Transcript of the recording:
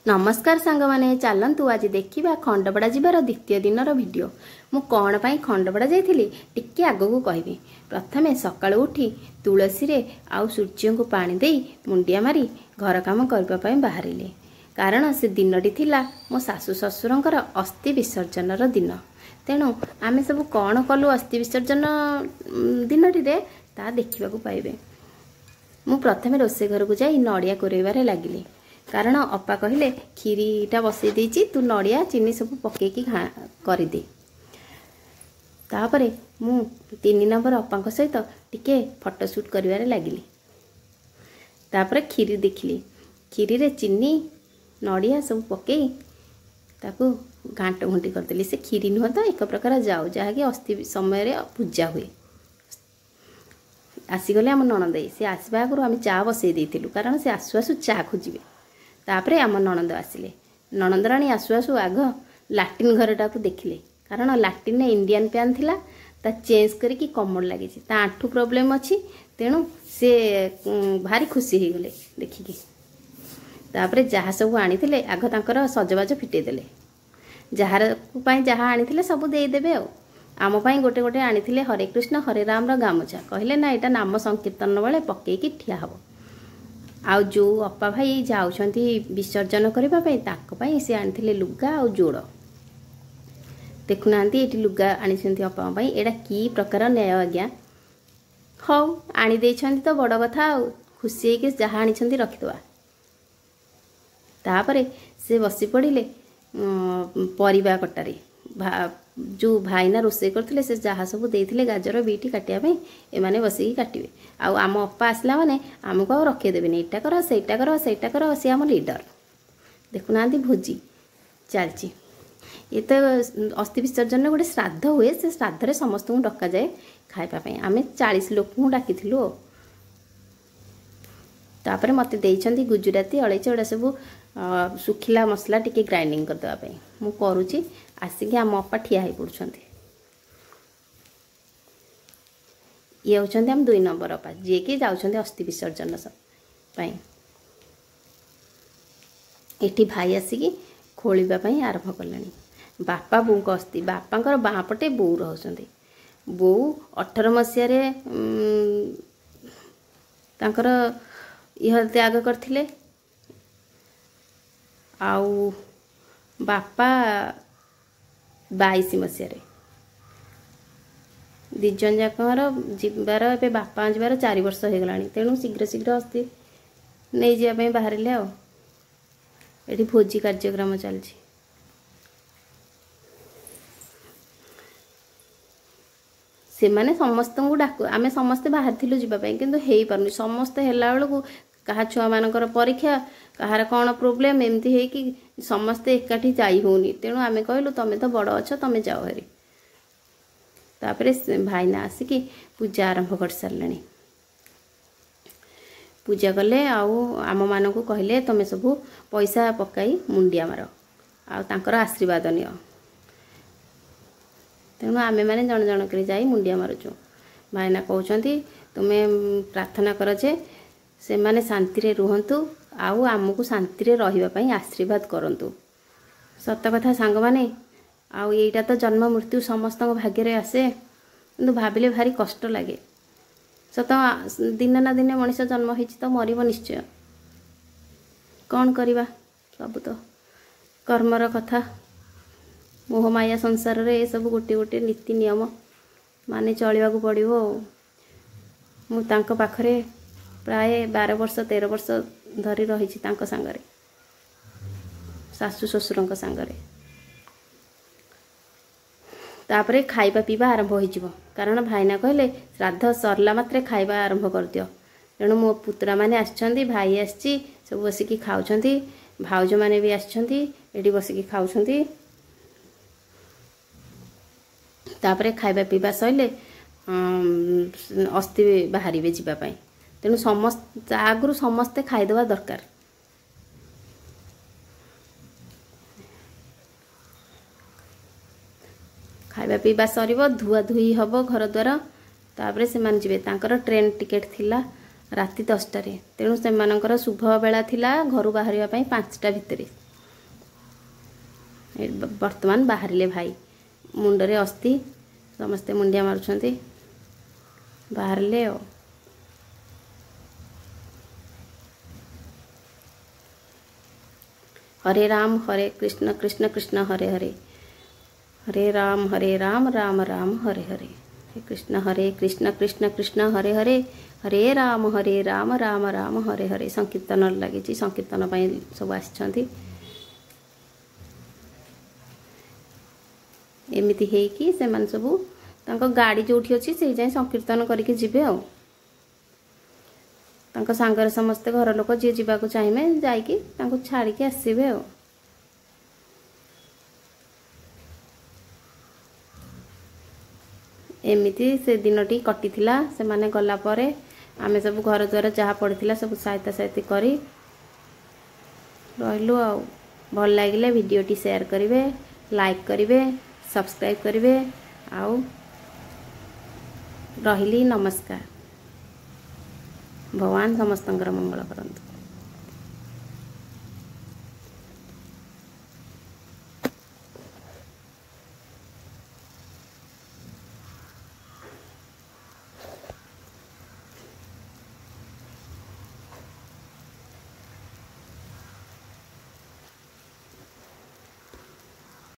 नमस्कार सांग माने चलतु आज देखा खंडपड़ा जीवार द्वितीय दिन वीडियो मु कौन पाई खंडपड़ा जाइली टिके आगू कहबी। प्रथमे सकाळु उठी तुलसी रे आउ सूर्य को पानी दे मुंडिया मारी घर काम करने बाहरिले कारण से दिनटी थिला मो सासु ससुरंकर अस्थि विसर्जन दिन। तेणु आमे सब कौन कलु अस्थि विसर्जन दिनटी रे ता देखा पाइबे। मु प्रथमे रोसे घर को जाई नड़िया कोरेबारे लागिली कारण अपा कहले खीरीटा बसई देची तू नड़िया चीनी सब पकईकी करदे। तापरे मु 3 नंबर अपा सहित टिके फोटो शूट करिवारे लागिली। तापरे खीरी देखिली खीरी रे चीनी नड़िया सब पकई ताकू घांट घुंटी करदेली। से खीरी नुह तो एक प्रकार जाऊ जहाँकि अस्थि समय रे पूजा हुए। आसीगले आम नणंद से आसवा आगु आम चा बसई देइथिलु कारण से आसु आसु चा खोजिबे। तापरे आम नणंद आसिले नणंद राणी आसु आसु आग लाट्रिन घरटा को देखिले कारण लाट्रिन इंडियन पैन थिला ता चेंज करिकी कमोड लगी ता आंठू प्रॉब्लम अच्छी तेणु से भारी खुशी हो गले देखिकी। तापरे जहाँ सब आनी आग तांकर सजबाज फिटे देले जार पाई जहाँ आनी सब देदेवे आम पाई गोटे गोटे आनी हरे कृष्ण हरे राम गामुछा कहले ना यहाँ नाम संकीर्तन बेले पकईकी ठिया हब। आउ जो अपा भाई जाउछंती विसर्जन करबा पई ताको पई से आनिथिले लुगा आ जोड़ देखुनांती एटी लुगा आनिछंती अपा पई एडा की प्रकार न्याय आज्ञा हौ आनी देछंती तो बड़ कथा आ खुशी के जहाँ आनिछंती रखिदवा। तापरे से बसी पड़िले परिबा कटारे जो भाईना रोसे करथिले से जहाँ सब देइथिले गाजर बीटी काटिया पे एमाने बसिकी काटिबे। आउ आम अपा आसला माने आमको आ रखे देबेनी एटा कर सेटा कर से आम लीडर देखुना भोजी चलची। ये तो अस्थि विसर्जन गोटे श्राद्ध हुए से श्राद्ध समस्त को डका जाए खाइबा आम 40 लोक को डाकिथिलु। तापरे मते देइछंती गुजराती अलैच एडा सब सुखिला मसला टिके ग्राइंडिंग कर देबा पई मु करूची। आसिक आम अपा ठिया हो पड़ुछंती ये होचंती आम 2 नंबर अपा जे कि जाउछंती अस्थि विसर्जन पई। एठी भाई आसिकी खोलिबा पई आरंभ कलानी। बापा बोऊ को अस्थि बापांकर बाँ पटे बोऊ रहउछंती। बोऊ 18 मसिया रे तांकर इह त्याग करथिले आउ बापा 22 मसिया रे दिजन जाकर जीवार ए बापा जीवार 4 वर्ष हो गलानी। तेणु शीघ्र शीघ्र अस्थि नहीं जाए बाहर ये भोजी कार्यक्रम चलछि। से माने समस्त को डाकू आम समस्ते बाहर थिलु जीवाई किंतु हेई पारुनी समस्ते हेला बेलू कहा छुआ मानकर परीक्षा कहार कौन प्रोब्लेम एमती है कि समस्ते एकाठी जाई होनी। तेणु आमे कहलु तमे तो बड़ अच्छ तमे जाओ हरी। तापरे भाईना आसिकी पूजा आरंभ कर सारले पूजा कले आम मान को कहले तमे सब पैसा पकाई मुंडिया मार आ तांकर आशीर्वाद नियो। तेणु आमे माने जन जन कर जाई मुंडिया मारुचु। भाईना कहउछंती तुमे प्रार्थना कर जे से माने शांति रे रुहंतु आउ आमको शांति रे रहिबा पई आशीर्वाद करंतु। सत कथा सांग माने आउ एटा तो जन्म मृत्यु समस्त भाग्य रे आसे किंतु भाबिले भारी कष्ट लागे। सत दिन ना दिन मनुष्य जन्म होइछि तो मरिबो निश्चय कौन करिबा सब तो कर्मर कथा मोह माया संसार रे सब गोटे गोटे नीति नियम माने चलिबा को पड़िबो। मु तांको पाखरे प्राय 12 वर्ष 13 वर्ष धरी रही सांगरे सासु ससुर सांगरे। तापरे खाइबा पीवा आरंभ हो कारण भाईना कहले श्राद्ध सरला मात्रे खाइबा आरंभ कर दियो। तेणु मो पुत्रा माने आछंती भाई आछी सब बसिकी खाउछंती भाउज माने भी आछंती एडी बसिकी खाउछंती। तापरे खाइबा पीवा सइले अस्थि बाहरिबे जीवा पई। तेणु समस्त आगु समस्ते खाईदेवा दरकार। खाइबा पीवा सरिबो धुआ धुई हबो घर द्वार तापरे से मान जिवे तांकर ट्रेन टिकेट थिला राति 10 टारे। तेणु से शुभ बेला थिला घर बाहर 5टा भितर ବର୍ତ୍ତମାନ ବାହାରିଲେ ଭାଇ ମୁଣ୍ଡରେ ଅସ୍ଥି ସମସ୍ତେ ମୁଣ୍ଡିଆ ମାରୁଛନ୍ତି ବାହାରିଲେ ଆଉ हरे राम कृष्ण कृष्ण हरे हरे हरे राम राम राम हरे हरे हरे कृष्ण कृष्ण हरे हरे हरे राम राम राम हरे हरे संकीर्तन लगी संकीर्तन सब आसी एमती है से मान सब गाड़ी जो अच्छी से जाए संकीर्तन करके जीवे आ तांको सांगरे समस्ते घर लोक जी जावाक चाहिए जाइकी छाड़ी के आसवे आ एमिति से दिनटी कटी से माने गला परे आमे सब घर द्वार जहाँ पड़ता सब सहायता सहायता करी रहिलु आ भल लगिले वीडियोटी शेयर करिवे लाइक करिवे सब्सक्राइब करिवे आउ रहिली नमस्कार भगवान समस्त मंगल करंतु।